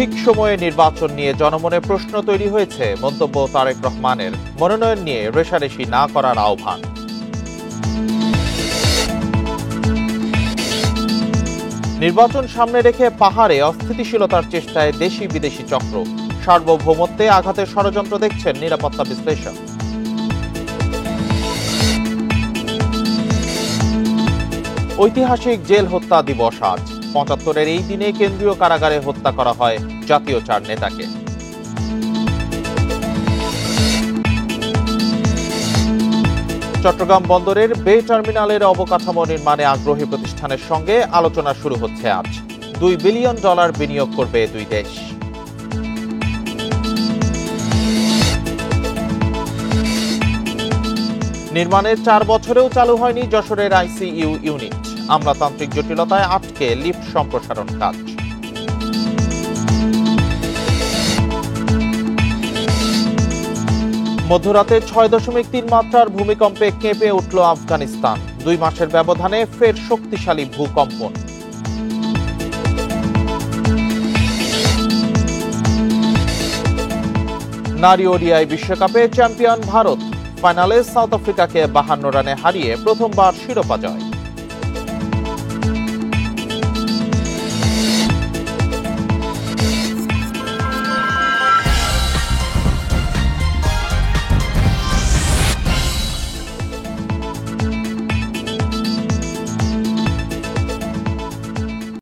ঠিক সময়ে নির্বাচন নিয়ে জনমনে প্রশ্ন তৈরি হয়েছে। মন্তব্য তারেক রহমানের। মনোনয়ন নিয়ে রেষারেষি না করার আহ্বান। নির্বাচন সামনে রেখে পাহাড়ে অস্থিতিশীলতার চেষ্টায় দেশি বিদেশি চক্র। সার্বভৌমত্বে আঘাতের ষড়যন্ত্র দেখছেন নিরাপত্তা বিশ্লেষক। ঐতিহাসিক জেল হত্যা দিবস আজ। ৭৫-এর এই দিনে কেন্দ্রীয় কারাগারে হত্যা করা হয় জাতীয় ৪ নেতাকে। চট্টগ্রাম বন্দরের বে টার্মিনালের অবকাঠামো নির্মাণে আগ্রহী প্রতিষ্ঠানের সঙ্গে আলোচনা শুরু হচ্ছে আজ। $2 বিলিয়ন বিনিয়োগ করবে দুই দেশ। নির্মাণের ৪ বছরেও চালু হয়নি যশোরের আইসিইউ ইউনিট। আমলাতান্ত্রিক জটিলতায় আটকে লিফট সম্প্রসারণ কাজ। মধ্যরাতে ৬.৩ মাত্রার ভূমিকম্পে কেঁপে উঠল আফগানিস্তান। ২ মাসের ব্যবধানে ফের শক্তিশালী ভূকম্পন। নারী ওডিআই বিশ্বকাপে চ্যাম্পিয়ন ভারত। ফাইনালে সাউথ আফ্রিকাকে ৫২ রানে হারিয়ে প্রথমবার শিরোপা জয়।